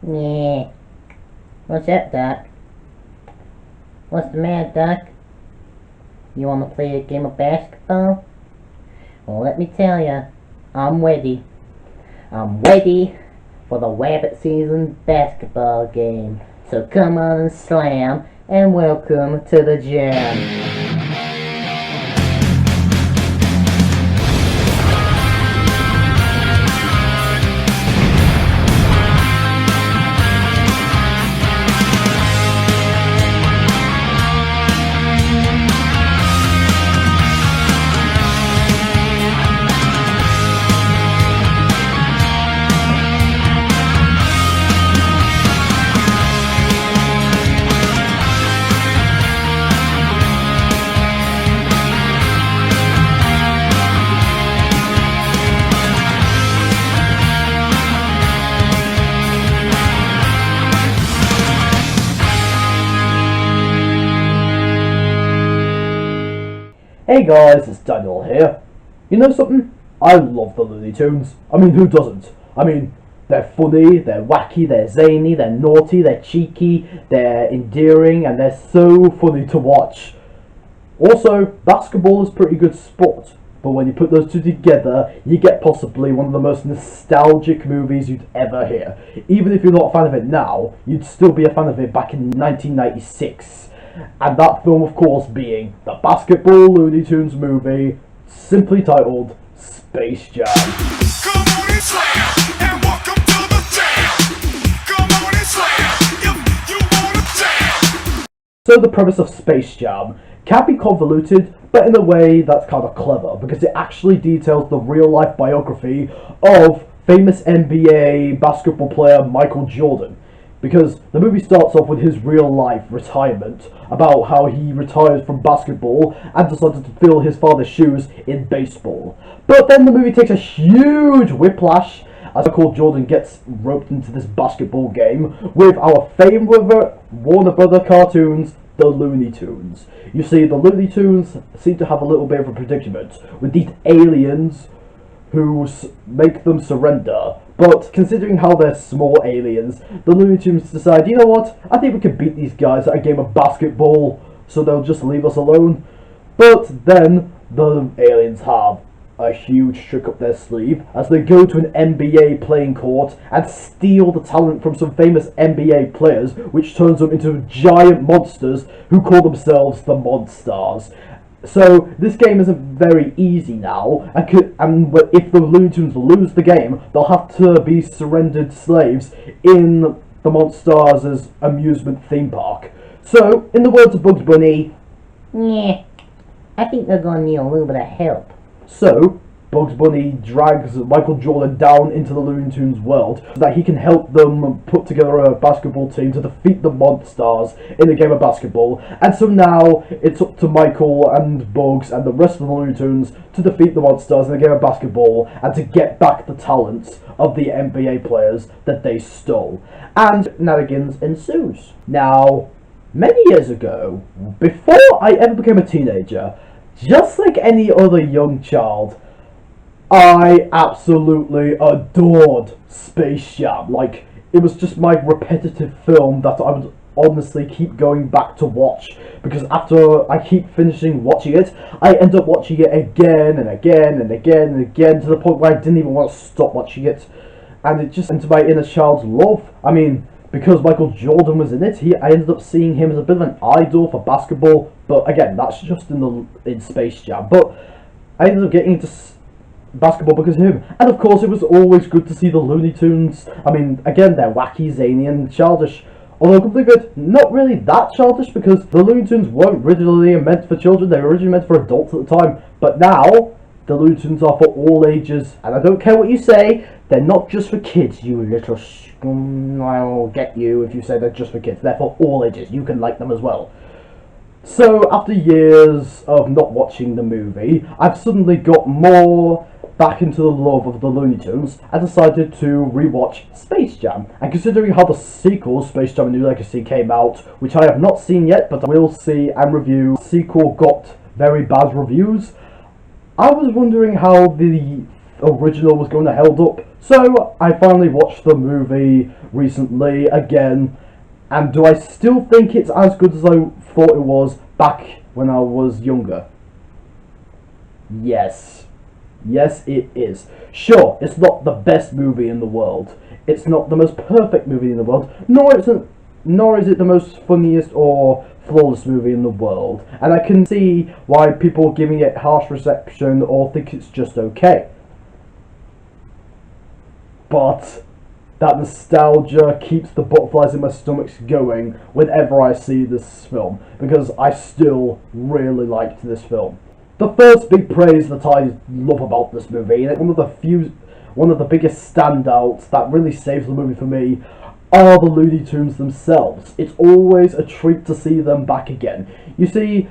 Yeah. What's up, Doc? What's the matter, Doc? You want to play a game of basketball? Well, let me tell ya, I'm ready. I'm ready for the rabbit season basketball game. So come on and slam, and welcome to the gym. Hey guys, it's Daniel here. You know something? I love the Looney Tunes. I mean, who doesn't? I mean, they're funny, they're wacky, they're zany, they're naughty, they're cheeky, they're endearing, and they're so funny to watch. Also, basketball is pretty good sport, but when you put those two together, you get possibly one of the most nostalgic movies you'd ever hear. Even if you're not a fan of it now, you'd still be a fan of it back in 1996. And that film, of course, being the basketball Looney Tunes movie, simply titled Space Jam. Come on and slam, and welcome to the jam. Come on and slam, if you wanna jam. So the premise of Space Jam can be convoluted, but in a way that's kind of clever, because it actually details the real-life biography of famous NBA basketball player Michael Jordan. Because the movie starts off with his real-life retirement, about how he retired from basketball and decided to fill his father's shoes in baseball. But then the movie takes a huge whiplash as Michael Jordan gets roped into this basketball game with our favorite Warner Brother cartoons, the Looney Tunes. You see, the Looney Tunes seem to have a little bit of a predicament with these aliens who make them surrender. But considering how they're small aliens, the Looney Tunes decide, you know what, I think we can beat these guys at a game of basketball, so they'll just leave us alone. But then the aliens have a huge trick up their sleeve as they go to an NBA playing court and steal the talent from some famous NBA players, which turns them into giant monsters who call themselves the Monstars. So this game isn't very easy now, and if the Looney Tunes lose the game, they'll have to be surrendered slaves in the Monstars' amusement theme park. So, in the words of Bugs Bunny, Yeah. I think they're gonna need a little bit of help. so Bugs Bunny drags Michael Jordan down into the Looney Tunes world so that he can help them put together a basketball team to defeat the Monstars in a game of basketball. And so now it's up to Michael and Bugs and the rest of the Looney Tunes to defeat the Monstars in a game of basketball and to get back the talents of the NBA players that they stole. And shenanigans ensues. Now, many years ago, before I ever became a teenager, just like any other young child, I absolutely adored Space Jam. Like, it was just my repetitive film that I would honestly keep going back to watch, because after I keep finishing watching it, I end up watching it again and again and again and again, to the point where I didn't even want to stop watching it. And it just into my inner child's love. I mean, because Michael Jordan was in it, I ended up seeing him as a bit of an idol for basketball. But again, that's just in Space Jam. But I ended up getting into basketball because of him. And of course, it was always good to see the Looney Tunes. I mean, again, they're wacky, zany, and childish. Although, come to think of it, not really that childish, because the Looney Tunes weren't originally meant for children. They were originally meant for adults at the time. But now, the Looney Tunes are for all ages. And I don't care what you say, they're not just for kids, you little scum. I'll get you if you say they're just for kids. They're for all ages. You can like them as well. So, after years of not watching the movie, I've suddenly got more back into the love of the Looney Tunes and decided to rewatch Space Jam. And considering how the sequel, Space Jam: A New Legacy, came out, which I have not seen yet, but I will see and review, the sequel got very bad reviews, I was wondering how the original was going to hold up. So I finally watched the movie recently again, and do I still think it's as good as I thought it was back when I was younger? Yes. Yes, it is. Sure, it's not the best movie in the world. It's not the most perfect movie in the world, nor is it the most funniest or flawless movie in the world. And I can see why people are giving it harsh reception or think it's just okay. But that nostalgia keeps the butterflies in my stomach going whenever I see this film, because I still really liked this film. The first big praise that I love about this movie, and one of the biggest standouts that really saves the movie for me, are the Looney Tunes themselves. It's always a treat to see them back again. You see,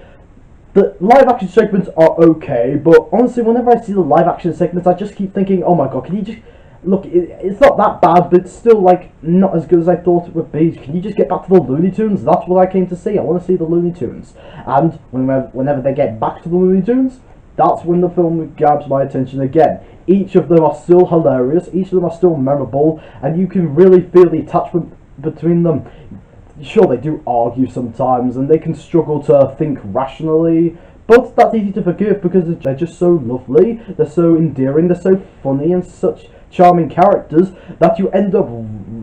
the live action segments are okay, but honestly, whenever I see the live action segments, I just keep thinking, oh my god, can you just... Look, it's not that bad, but it's still, like, not as good as I thought it would be. Can you just get back to the Looney Tunes? That's what I came to see. I want to see the Looney Tunes. And whenever they get back to the Looney Tunes, that's when the film grabs my attention again. Each of them are still hilarious, each of them are still memorable, and you can really feel the attachment between them. Sure, they do argue sometimes, and they can struggle to think rationally, but that's easy to forgive because they're just so lovely, they're so endearing, they're so funny, and such charming characters that you end up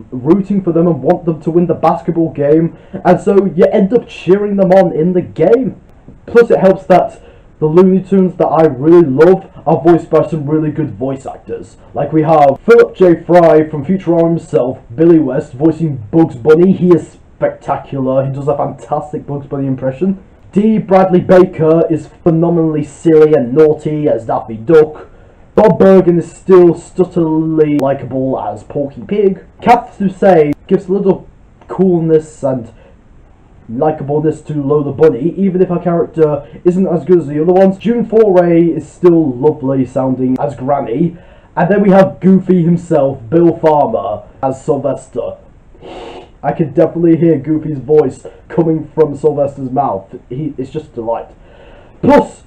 rooting for them and want them to win the basketball game, and so you end up cheering them on in the game. Plus it helps that the Looney Tunes that I really love are voiced by some really good voice actors. Like we have Philip J. Fry from Futurama himself, Billy West voicing Bugs Bunny. He is spectacular, he does a fantastic Bugs Bunny impression. D. Bradley Baker is phenomenally silly and naughty as Daffy Duck. Bob Bergen is still stutterily likeable as Porky Pig. Kath Soucie gives a little coolness and likeableness to Lola Bunny, even if her character isn't as good as the other ones. June Foray is still lovely sounding as Granny. And then we have Goofy himself, Bill Farmer, as Sylvester. I can definitely hear Goofy's voice coming from Sylvester's mouth. It's just a delight. Plus,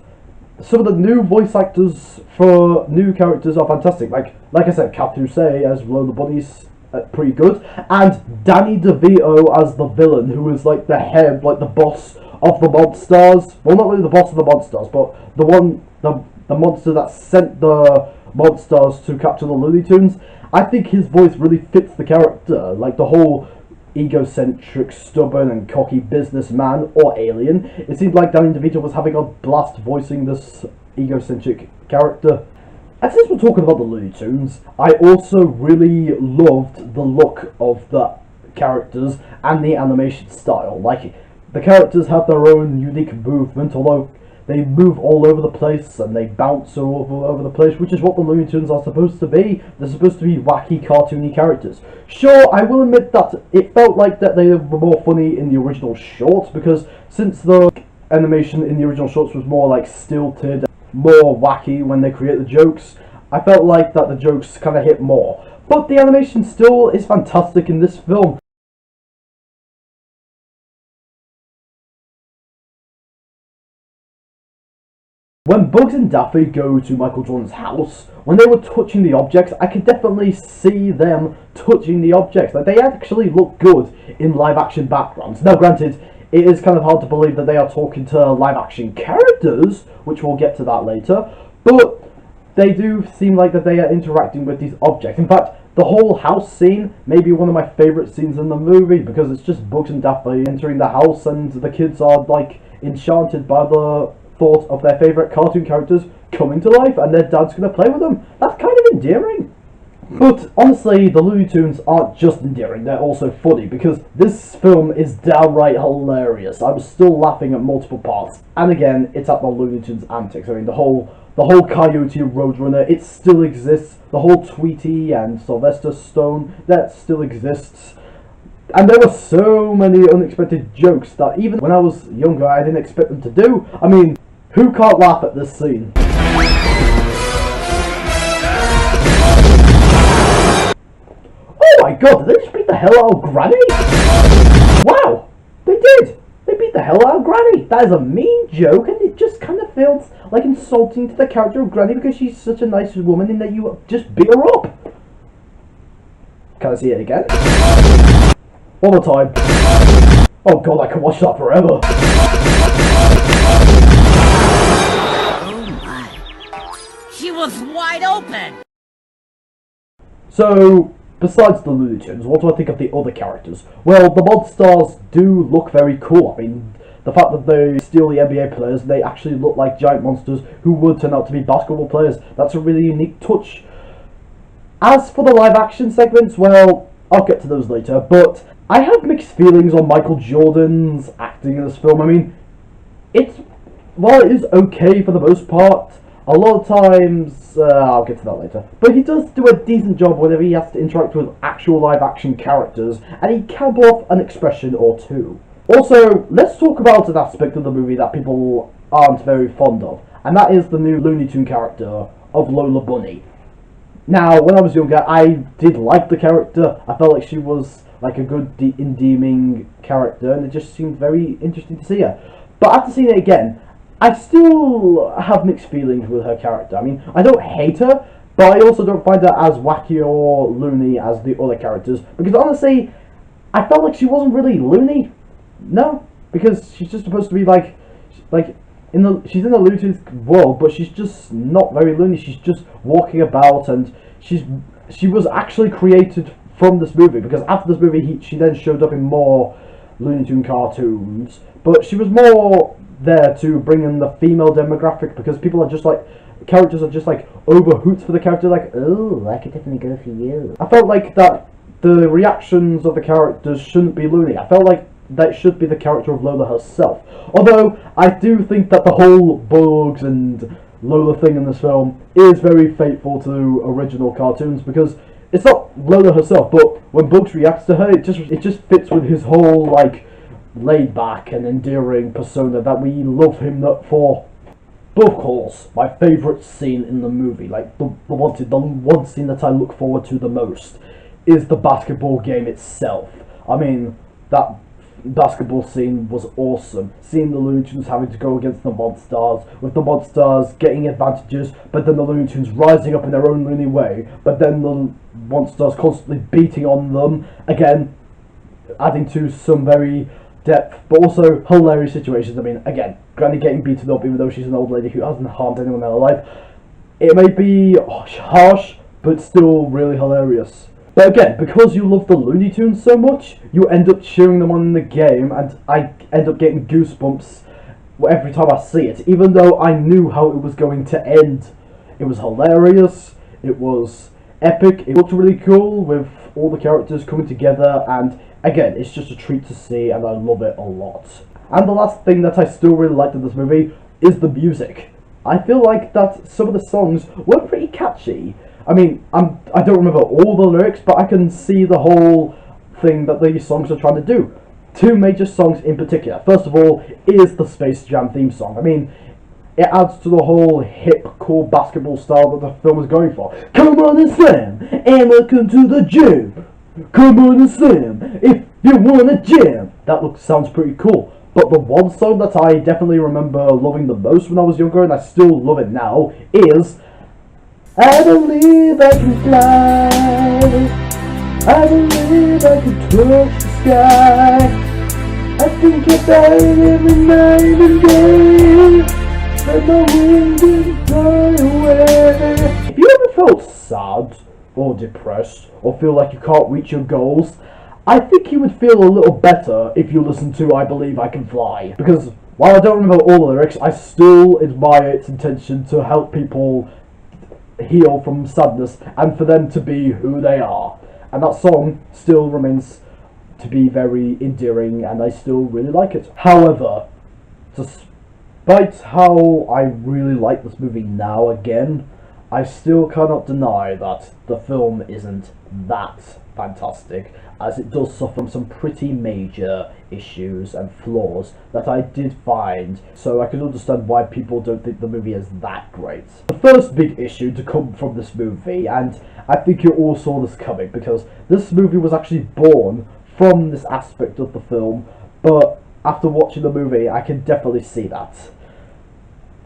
some of the new voice actors for new characters are fantastic. Like I said, Kath Soucie as Lola Bunny's pretty good, and Danny DeVito as the villain, who is like the head, like the boss of the Monstars. Well, not really the boss of the Monstars, but the monster that sent the Monstars to capture the Looney Tunes. I think his voice really fits the character, like the whole egocentric, stubborn and cocky businessman or alien. It seemed like Danny DeVito was having a blast voicing this egocentric character. And since we're talking about the Looney Tunes, I also really loved the look of the characters and the animation style. Like, the characters have their own unique movement, although they move all over the place and they bounce all over the place, which is what the Looney Tunes are supposed to be. They're supposed to be wacky, cartoony characters. Sure, I will admit that it felt like that they were more funny in the original shorts, because since the animation in the original shorts was more like stilted, more wacky when they create the jokes, I felt like that the jokes kind of hit more. But the animation still is fantastic in this film. When Bugs and Daffy go to Michael Jordan's house, when they were touching the objects, I could definitely see them touching the objects. Like, they actually look good in live action backgrounds. Now granted, it is kind of hard to believe that they are talking to live action characters, which we'll get to that later, but they do seem like that they are interacting with these objects. In fact, the whole house scene may be one of my favourite scenes in the movie, because it's just Bugs and Daffy entering the house and the kids are like enchanted by the thought of their favourite cartoon characters coming to life and their dad's going to play with them. That's kind of endearing. But honestly, the Looney Tunes aren't just endearing, they're also funny, because this film is downright hilarious. I'm still laughing at multiple parts, and again, it's at the Looney Tunes antics. I mean, the whole Coyote Roadrunner, it still exists. The whole Tweety and Sylvester Stone, that still exists. And there were so many unexpected jokes that even when I was younger, I didn't expect them to do. I mean, who can't laugh at this scene? Oh my god, did they just beat the hell out of Granny? Wow, they did! They beat the hell out of Granny! That is a mean joke, and it just kind of feels like insulting to the character of Granny because she's such a nice woman and that you just beat her up. Can I see it again? All the time. Oh god, I can watch that forever. Oh my. She was wide open! So, besides the Looney Tunes, what do I think of the other characters? Well, the Monstars do look very cool. I mean, the fact that they steal the NBA players, they actually look like giant monsters who would turn out to be basketball players. That's a really unique touch. As for the live action segments, well, I'll get to those later, but I have mixed feelings on Michael Jordan's acting in this film. I mean, while it is okay for the most part, a lot of times, I'll get to that later, but he does do a decent job whenever he has to interact with actual live action characters, and he can pull off an expression or two. Also, let's talk about an aspect of the movie that people aren't very fond of, and that is the new Looney Tune character of Lola Bunny. Now, when I was younger, I did like the character. I felt like she was like a good endearing character, and it just seemed very interesting to see her. But after seeing it again, I still have mixed feelings with her character. I mean, I don't hate her, but I also don't find her as wacky or loony as the other characters, because honestly, I felt like she wasn't really loony. No, because she's just supposed to be like she's in the Looney Tunes world, but she's just not very loony. She's just walking about, and she was actually created from this movie, because after this movie she then showed up in more Looney Tune cartoons, but she was more there to bring in the female demographic, because people are just like, characters are just like over hoots for the character, like, oh, I could definitely go for you. I felt like that the reactions of the characters shouldn't be loony. I felt like that should be the character of Lola herself. Although, I do think that the whole Bugs and Lola thing in this film is very faithful to original cartoons, because it's not Lola herself, but when Bugs reacts to her, it just fits with his whole, like, laid back and endearing persona that we love him for. But of course, my favourite scene in the movie, like the one scene that I look forward to the most, is the basketball game itself. I mean, that basketball scene was awesome. Seeing the Looney Tunes having to go against the Monstars, with the Monstars getting advantages, but then the Looney Tunes rising up in their own loony way, but then the Monstars constantly beating on them, again, adding to some very depth, but also hilarious situations. I mean, again, Granny getting beaten up even though she's an old lady who hasn't harmed anyone in her life. It may be harsh, but still really hilarious. But again, because you love the Looney Tunes so much, you end up cheering them on in the game, and I end up getting goosebumps every time I see it, even though I knew how it was going to end. It was hilarious, it was epic, it looked really cool with all the characters coming together, and again, it's just a treat to see, and I love it a lot. And the last thing that I still really liked in this movie is the music. I feel like that some of the songs were pretty catchy. I mean, I don't remember all the lyrics, but I can see the whole thing that these songs are trying to do. Two major songs in particular. First of all is the Space Jam theme song. I mean, it adds to the whole hip, cool basketball style that the film is going for. Come on and slam, and welcome to the gym. Come on and slam, if you wanna jam. That sounds pretty cool. But the one song that I definitely remember loving the most when I was younger, and I still love it now, is I believe I can fly, I believe I can touch the sky, I think about it every night and day, and the wind can fly away. If you ever felt sad, or depressed, or feel like you can't reach your goals, I think you would feel a little better if you listened to I Believe I Can Fly. Because while I don't remember all the lyrics, I still admire its intention to help people heal from sadness and for them to be who they are. And that song still remains to be very endearing, and I still really like it. However, despite how I really like this movie now again, I still cannot deny that the film isn't that fantastic, as it does suffer from some pretty major issues and flaws that I did find, so I can understand why people don't think the movie is that great. The first big issue to come from this movie, and I think you all saw this coming, because this movie was actually born from this aspect of the film, but after watching the movie I can definitely see that.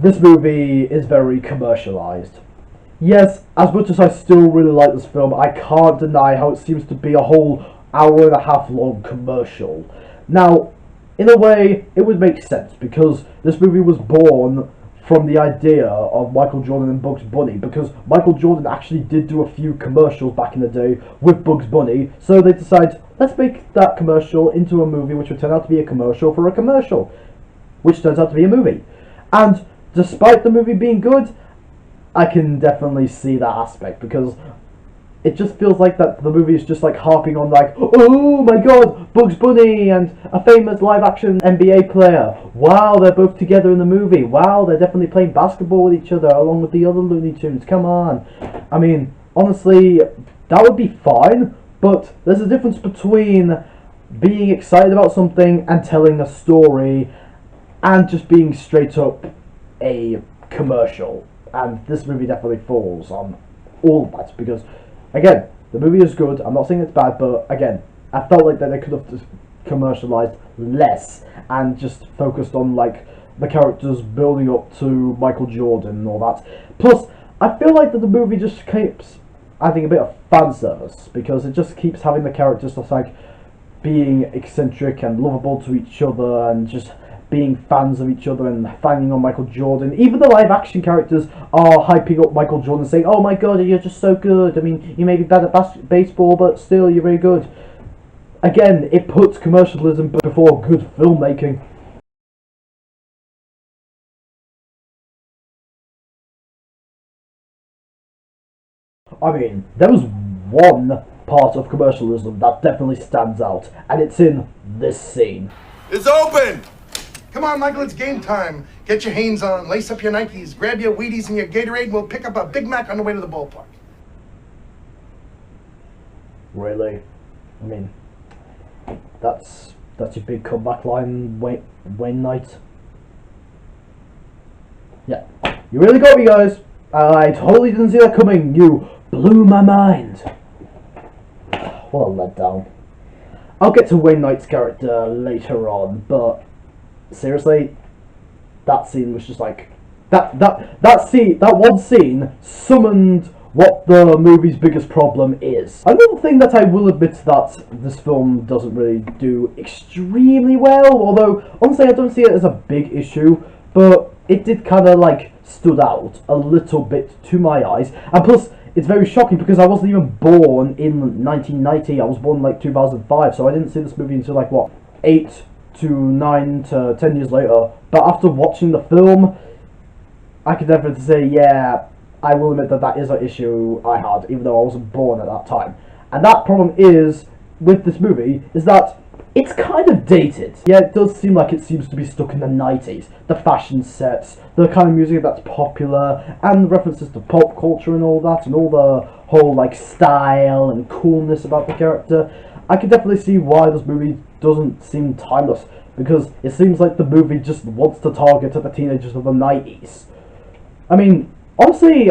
this movie is very commercialized. Yes, as much as I still really like this film, I can't deny how it seems to be a whole hour and a half long commercial. Now, in a way, it would make sense because this movie was born from the idea of Michael Jordan and Bugs Bunny, because Michael Jordan actually did do a few commercials back in the day with Bugs Bunny, so they decided, let's make that commercial into a movie which would turn out to be a commercial for a commercial, which turns out to be a movie. And despite the movie being good, I can definitely see that aspect, because it just feels like that the movie is just like harping on like, oh my god, Bugs Bunny and a famous live action NBA player. Wow, they're both together in the movie. Wow, they're definitely playing basketball with each other along with the other Looney Tunes. Come on. I mean, honestly, that would be fine, but there's a difference between being excited about something and telling a story and just being straight up a commercial. And this movie definitely falls on all of that, because again, the movie is good. I'm not saying it's bad, but again, I felt like that they could have just commercialized less and just focused on like the characters building up to Michael Jordan and all that. Plus, I feel like that the movie just keeps adding a bit of fan service, because it just keeps having the characters just like being eccentric and lovable to each other and just being fans of each other and fanging on Michael Jordan. Even the live action characters are hyping up Michael Jordan, saying, oh my god, you're just so good. I mean, you may be bad at baseball, but still, you're very good. Again, it puts commercialism before good filmmaking. I mean, there was one part of commercialism that definitely stands out, and it's in this scene. It's open! Come on, Michael, it's game time. Get your Hanes on, lace up your Nikes, grab your Wheaties and your Gatorade, and we'll pick up a Big Mac on the way to the ballpark. Really? I mean, that's your big comeback line, Wayne Knight. Yeah, you really got me, guys. I totally didn't see that coming. You blew my mind. What a letdown. I'll get to Wayne Knight's character later on, but seriously, that scene was just like that one scene summoned what the movie's biggest problem is. Another thing that I will admit that this film doesn't really do extremely well, although honestly I don't see it as a big issue, but it did kind of like stood out a little bit to my eyes. And plus, it's very shocking because I wasn't even born in 1990. I was born in like 2005, so I didn't see this movie until like what, 8 to 9 to 10 years later. But after watching the film, I could definitely say, yeah, I will admit that that is an issue I had, even though I wasn't born at that time. And that problem is, with this movie, is that it's kind of dated. Yeah, it does seem like it seems to be stuck in the 90s. The fashion sets, the kind of music that's popular, and the references to pop culture and all that, and all the whole like style and coolness about the character. I can definitely see why this movie doesn't seem timeless, because it seems like the movie just wants to target at the teenagers of the 90s. I mean, honestly,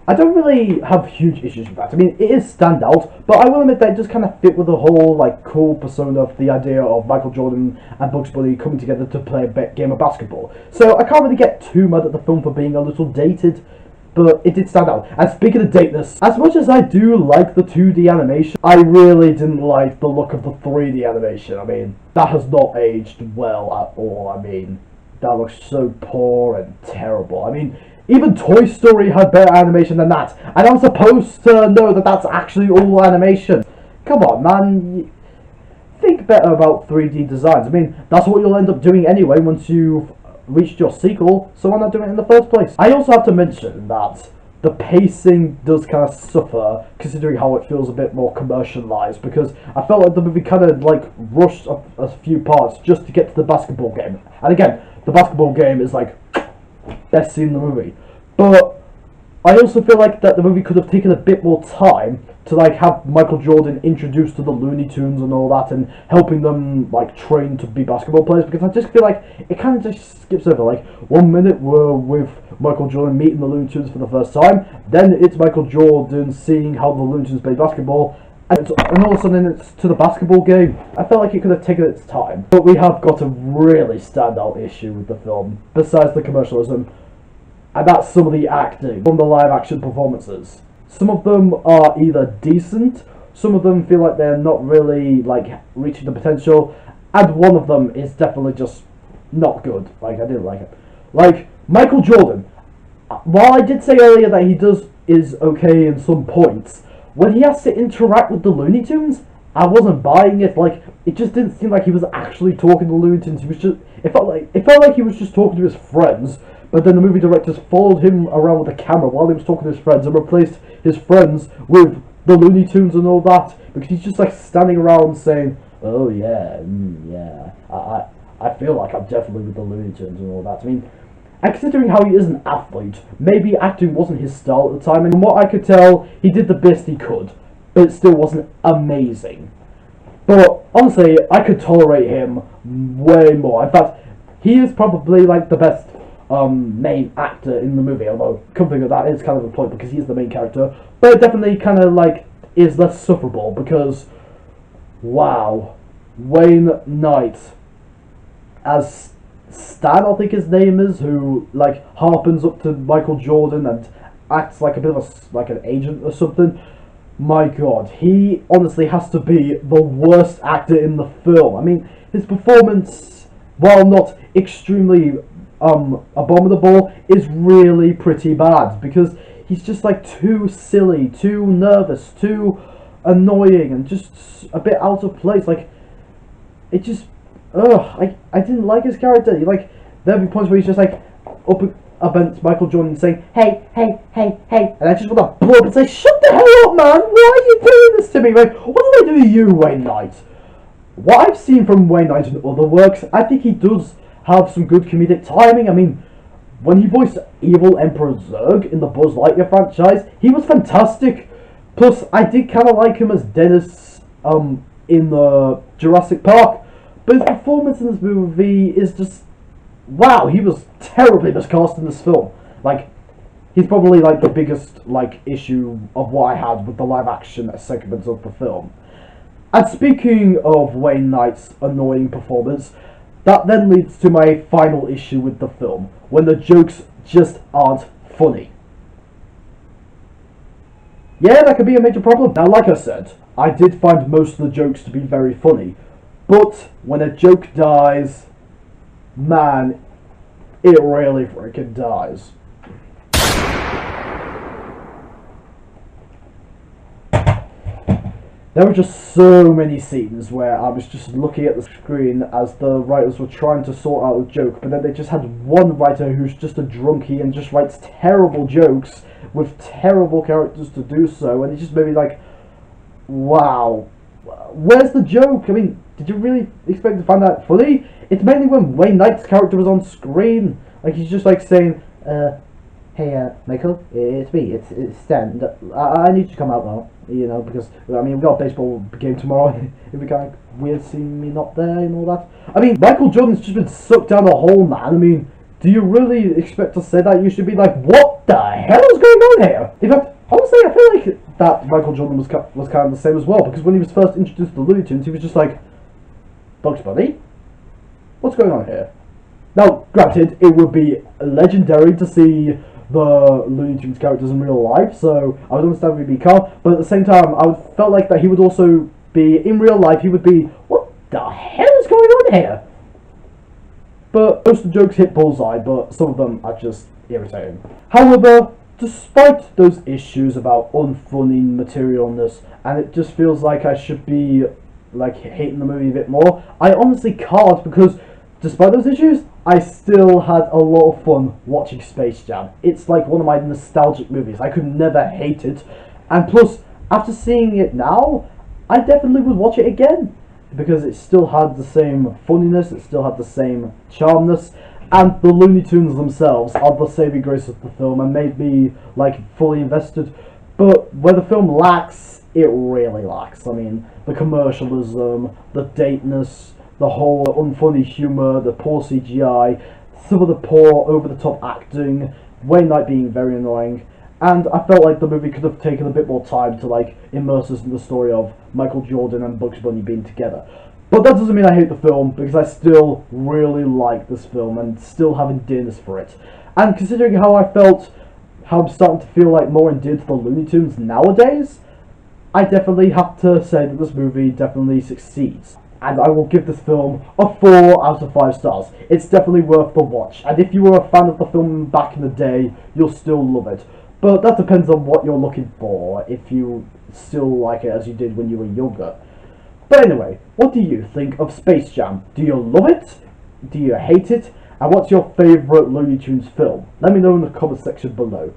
I don't really have huge issues with that. I mean, it is standout, but I will admit that it just kind of fit with the whole like cool persona of the idea of Michael Jordan and Bugs Bunny coming together to play a game of basketball. So I can't really get too mad at the film for being a little dated, but it did stand out. And speaking of dateness, as much as I do like the 2D animation, I really didn't like the look of the 3D animation. I mean, that has not aged well at all. I mean, that looks so poor and terrible. I mean, even Toy Story had better animation than that, and I'm supposed to know that that's actually all animation. Come on, man. Think better about 3D designs. I mean, that's what you'll end up doing anyway once you've reached your sequel, so why not do it in the first place? I also have to mention that the pacing does kind of suffer, considering how it feels a bit more commercialized, because I felt like the movie kind of like rushed a few parts just to get to the basketball game. And again, the basketball game is like best scene in the movie, but I also feel like that the movie could have taken a bit more time to like have Michael Jordan introduced to the Looney Tunes and all that, and helping them like train to be basketball players, because I just feel like it kind of just skips over. Like 1 minute we're with Michael Jordan meeting the Looney Tunes for the first time, then it's Michael Jordan seeing how the Looney Tunes play basketball, And all of a sudden it's to the basketball game. I felt like it could have taken its time. But we have got a really standout issue with the film, besides the commercialism, and that's some of the acting from the live action performances. Some of them are either decent, some of them feel like they're not really like reaching the potential, and one of them is definitely just not good. Like, I didn't like it. Like, Michael Jordan, while I did say earlier that he is okay in some points, when he has to interact with the Looney Tunes, I wasn't buying it. Like, it just didn't seem like he was actually talking to the Looney Tunes. It felt like he was just talking to his friends, but then the movie directors followed him around with a camera while he was talking to his friends and replaced his friends with the Looney Tunes and all that, because he's just like standing around saying, oh yeah, yeah, I feel like I'm definitely with the Looney Tunes and all that. I mean, and considering how he is an athlete, maybe acting wasn't his style at the time, and from what I could tell, he did the best he could, but it still wasn't amazing. But honestly, I could tolerate him way more. In fact, he is probably like the best main actor in the movie, although come think of that, is kind of a point because he's the main character, but it definitely kind of like is less sufferable because, wow, Wayne Knight as Stan, I think his name is, who like harpens up to Michael Jordan and acts like a bit of like an agent or something. My God, he honestly has to be the worst actor in the film. I mean, his performance, while not extremely abominable, is really pretty bad because he's just like too silly, too nervous, too annoying, and just a bit out of place. Like, it just. I didn't like his character. Like, there'd be points where he's just like up against Michael Jordan saying, hey, hey, hey, hey, and I just want to blow up and say, shut the hell up, man! Why are you doing this to me? Like, what did I do to you, Wayne Knight? What I've seen from Wayne Knight in other works, I think he does have some good comedic timing. I mean, when he voiced evil Emperor Zurg in the Buzz Lightyear franchise, he was fantastic. Plus, I did kind of like him as Dennis in the Jurassic Park. But his performance in this movie is just, wow, he was terribly miscast in this film. Like, he's probably like the biggest like issue of what I had with the live action segments of the film. And speaking of Wayne Knight's annoying performance, that then leads to my final issue with the film, when the jokes just aren't funny. Yeah, that could be a major problem. Now, like I said, I did find most of the jokes to be very funny. But when a joke dies, man, it really freaking dies. There were just so many scenes where I was just looking at the screen as the writers were trying to sort out a joke, but then they just had one writer who's just a drunkie and just writes terrible jokes with terrible characters to do so, and it just made me like, wow, where's the joke? I mean, did you really expect to find that funny? It's mainly when Wayne Knight's character was on screen. Like, he's just like saying, hey, Michael, it's me, it's Stan. I need you to come out now, you know, because, I mean, we've got a baseball game tomorrow, it'd be kind of weird seeing me not there and all that. I mean, Michael Jordan's just been sucked down a hole, man. I mean, do you really expect to say that? You should be like, what the hell is going on here? In fact, honestly, I feel like that Michael Jordan was kind of the same as well, because when he was first introduced to the Looney Tunes, he was just like, Bugs Bunny? What's going on here? Now, granted, it would be legendary to see the Looney Tunes characters in real life, so I would understand if he'd be calm, but at the same time, I felt like that he would also be, in real life, he would be, what the hell is going on here? But most of the jokes hit bullseye, but some of them are just irritating. However, despite those issues about unfunny materialness, and it just feels like I should be like hating the movie a bit more, I honestly can't, because despite those issues, I still had a lot of fun watching Space Jam. It's like one of my nostalgic movies. I could never hate it, and plus, after seeing it now, I definitely would watch it again, because it still had the same funniness, it still had the same charmness, and the Looney Tunes themselves are the saving grace of the film and made me like fully invested. But where the film lacks, it really lacks. I mean, the commercialism, the dateness, the whole unfunny humour, the poor CGI, some of the poor over-the-top acting, Wayne Knight being very annoying, and I felt like the movie could have taken a bit more time to like immerse us in the story of Michael Jordan and Bugs Bunny being together. But that doesn't mean I hate the film, because I still really like this film and still have endearness for it. And considering how I felt, how I'm starting to feel like more endeared to the Looney Tunes nowadays, I definitely have to say that this movie definitely succeeds. And I will give this film a 4 out of 5 stars. It's definitely worth the watch. And if you were a fan of the film back in the day, you'll still love it. But that depends on what you're looking for, if you still like it as you did when you were younger. But anyway, what do you think of Space Jam? Do you love it? Do you hate it? And what's your favourite Looney Tunes film? Let me know in the comment section below.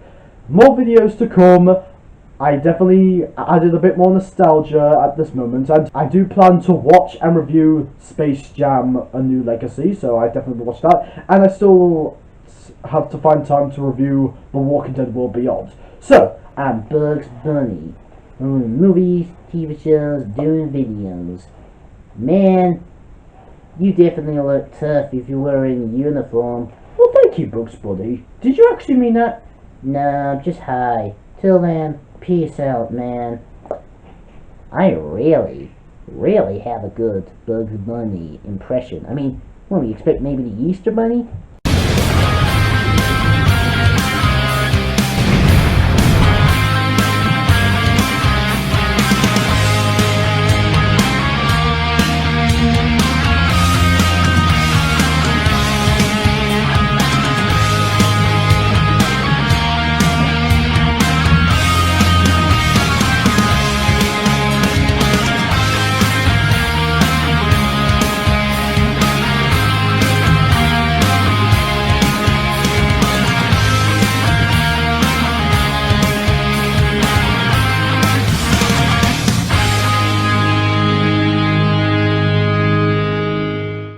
More videos to come. I definitely added a bit more nostalgia at this moment, and I do plan to watch and review Space Jam: A New Legacy, so I definitely will watch that. And I still have to find time to review The Walking Dead World Beyond. So, I'm Bugs Bunny. Movies, TV shows, doing videos. Man, you definitely look tough if you're wearing a uniform. well, thank you, Bugs Bunny. Did you actually mean that? No, I'm just high. Till then, peace out, man. I really have a good Bugs Bunny impression. I mean, what do you expect, maybe the Easter Bunny?